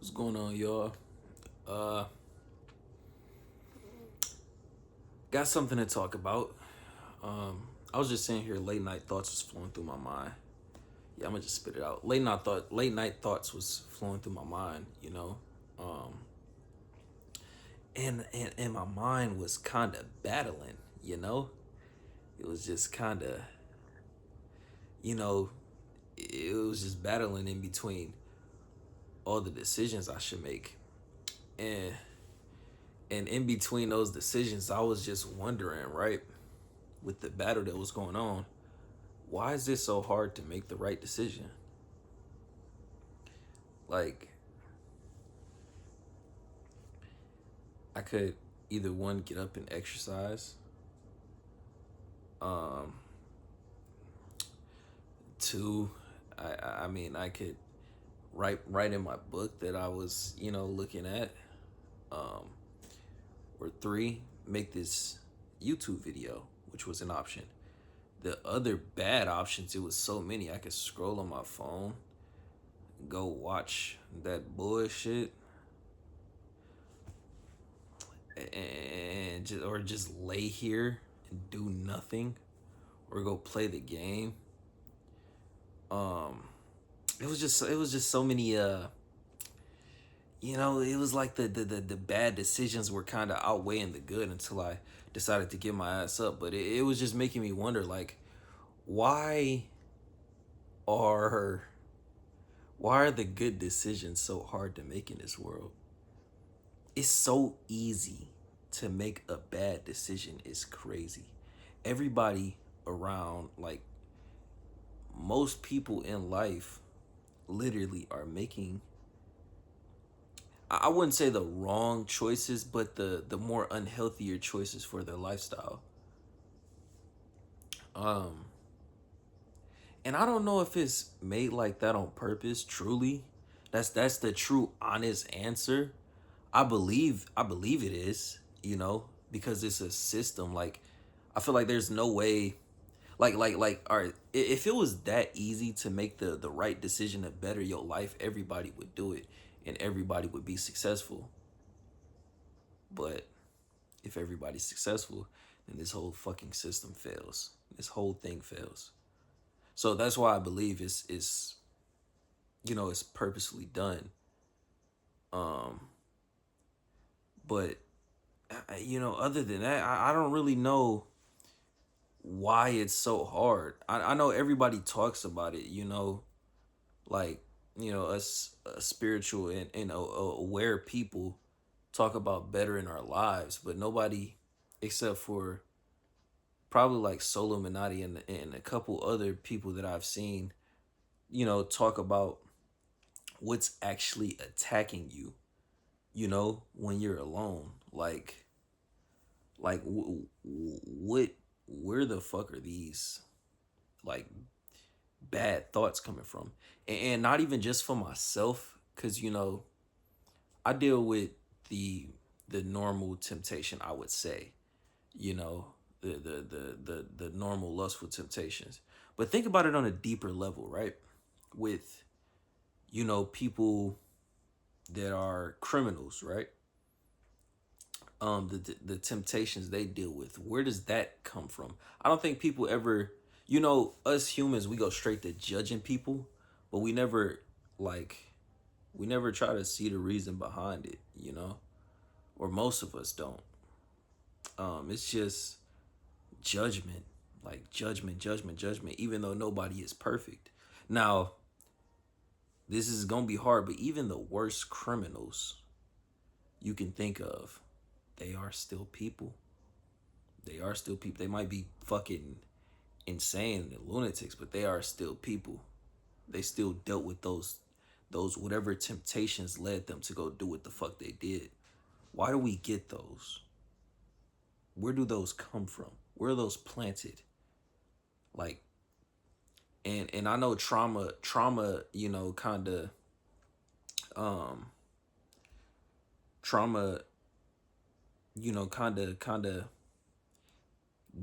What's going on, y'all? Uh, got something to talk about. I was just sitting here, late night thoughts was flowing through my mind. Yeah, I'm gonna just spit it out. Late night thoughts was flowing through my mind. Um, and my mind was kind of battling. You know, it was just kind of, you know, it was just battling in between all the decisions I should make, and and in between those decisions, I was just wondering, right, with the battle that was going on, why is it so hard to make the right decision? Like, I could either one, get up and exercise, um, two, I mean, I could write in my book that I was, looking at, um, or three, make this YouTube video, which was an option. The other bad options, it was so many. I could scroll on my phone, go watch that bullshit, and just lay here and do nothing, or go play the game. Um, it was just so many. It was like the bad decisions were kind of outweighing the good until I decided to get my ass up. But it was just making me wonder, like, why are why are the good decisions so hard to make in this world? It's so easy to make a bad decision. It's crazy. Everybody around, like, most people in life literally are making, I wouldn't say the wrong choices, but the more unhealthier choices for their lifestyle. Um and I don't know if it's made like that on purpose, truly. That's the true honest answer. I believe it is, because it's a system. Like, I feel like there's no way, like, all right, if it was that easy to make the right decision to better your life, everybody would do it and everybody would be successful. But if everybody's successful, then this whole fucking system fails. This whole thing fails. So that's why I believe it's purposely done. Um, but other than that, I don't really know why it's so hard. I know everybody talks about it. Like, us, spiritual and aware people talk about bettering our lives, but nobody, except for probably like Solo Minati and a couple other people that I've seen, talk about what's actually attacking you, when you're alone. What, where the fuck are these, like, bad thoughts coming from? And not even just for myself, because, I deal with the the normal temptation, I would say, you know, the normal lustful temptations. But think about it on a deeper level, right? With, people that are criminals, right? The temptations they deal with. Where does that come from? I don't think people ever, us humans, we go straight to judging people, but like we never try to see the reason behind it, or most of us don't. It's just judgment, like judgment, judgment, judgment, even though nobody is perfect. Now, this is gonna be hard, but even the worst criminals you can think of, they are still people. They are still people. They might be fucking insane and lunatics, but they are still people. They still dealt with those whatever temptations led them to go do what the fuck they did. Why do we get those? Where do those come from? Where are those planted? Like, and I know trauma, kind of, um trauma, kind of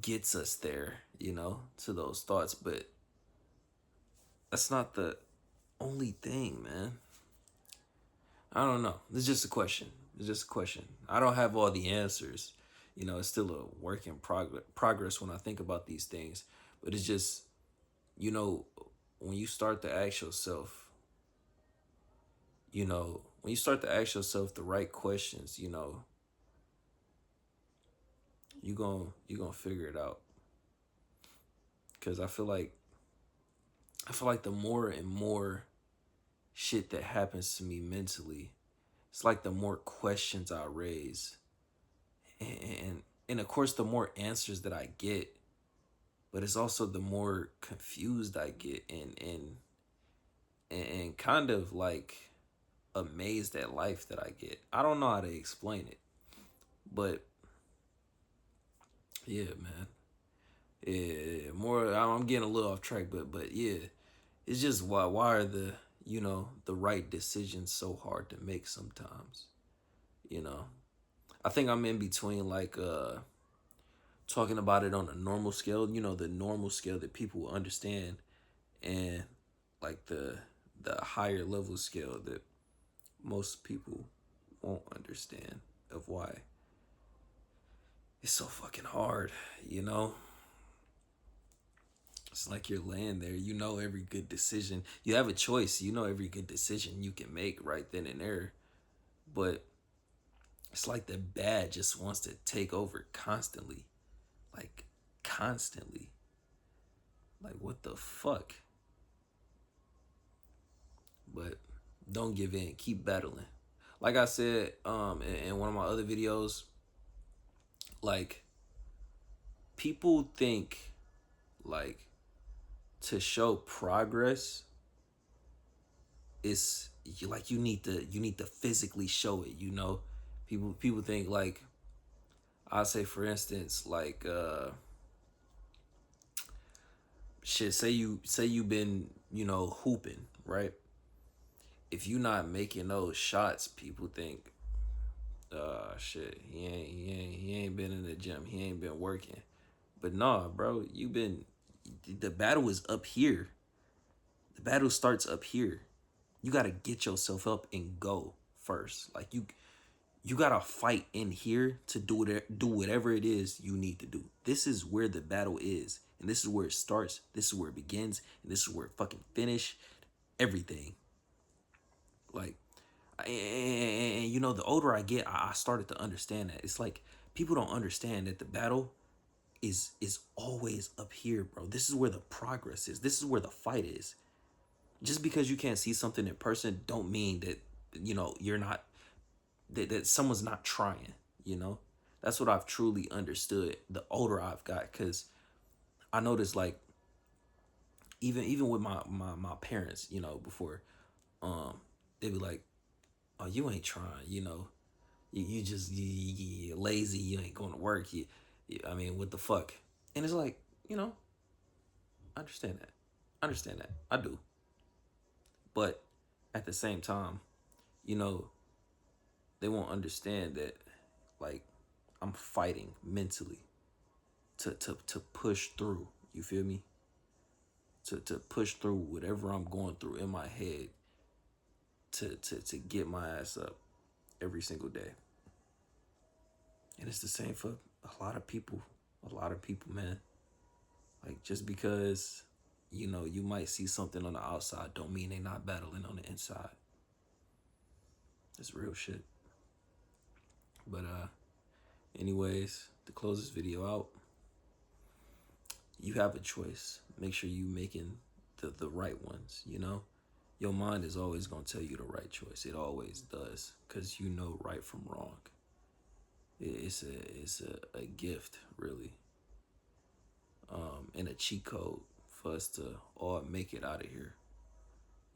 gets us there, to those thoughts, but that's not the only thing, man. I don't know. It's just a question. It's just a question. I don't have all the answers. You know, it's still a work in progress when I think about these things. But it's just, you know, when you start to ask yourself, when you start to ask yourself the right questions, you gonna figure it out. Cause I feel like the more and more shit that happens to me mentally, it's like the more questions I raise, and and of course the more answers that I get, but it's also the more confused I get, and kind of like amazed at life that I get. I don't know how to explain it, but yeah, man. Yeah, more. I'm getting a little off track, but yeah, it's just why are the right decisions so hard to make sometimes. You know, I think I'm in between like talking about it on a normal scale, the normal scale that people will understand, and like the higher level scale that most people won't understand of why it's so fucking hard, you know? It's like you're laying there, every good decision. You have a choice, every good decision you can make right then and there. But it's like the bad just wants to take over constantly. Like, constantly. Like, what the fuck? But don't give in. Keep battling. Like I said in one of my other videos, like, people think, like, to show progress is like you need to physically show it, people think like, I say for instance, like shit, say you been hooping, right? If you not making those shots, people think, shit, he ain't been in the gym, he ain't been working. But nah, bro, the battle is up here. The battle starts up here. You gotta get yourself up and go first. Like, you gotta fight in here to do whatever it is you need to do. This is where the battle is, and this is where it starts. This is where it begins, and this is where it fucking finish. Everything. Like, and the older I get, I started to understand that. It's like people don't understand that the battle is always up here, bro. This is where the progress is. This is where the fight is. Just because you can't see something in person don't mean that you're not, that someone's not trying. That's what I've truly understood the older I've got, because I noticed, like, even with my parents, before, they'd be like, oh, you ain't trying, you just you lazy, you ain't going to work, I mean, what the fuck. And it's like, I understand that. I do. But at the same time, you know they won't understand that, like, I'm fighting mentally to push through. You feel me? To push through whatever I'm going through in my head, to get my ass up every single day. And it's the same for a lot of people. A lot of people, man. Like, just because you might see something on the outside don't mean they not battling on the inside. It's real shit. But anyways, to close this video out, you have a choice. Make sure you making the right ones, Your mind is always gonna tell you the right choice. It always does, because you know right from wrong. It's a gift, really, and a cheat code for us to all make it out of here,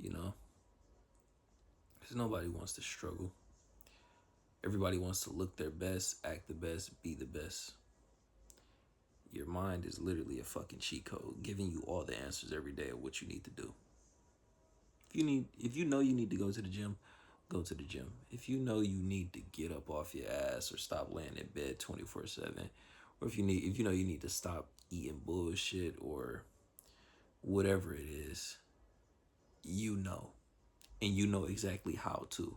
because nobody wants to struggle. Everybody wants to look their best, act the best, be the best. Your mind is literally a fucking cheat code, giving you all the answers every day of what you need to do. If you know you need to go to the gym, go to the gym. If you know you need to get up off your ass or stop laying in bed 24/7, or if you know you need to stop eating bullshit or whatever it is, and you know exactly how to.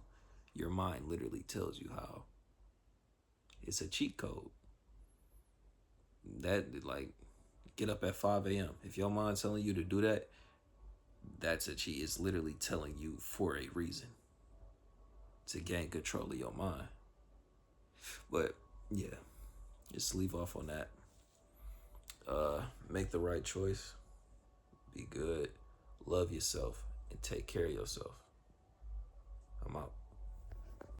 Your mind literally tells you how. It's a cheat code. That like get up at 5 a.m. If your mind's telling you to do that, that's a cheat. It's literally telling you for a reason to gain control of your mind. But yeah, just leave off on that. Make the right choice. Be good. Love yourself and take care of yourself. I'm out.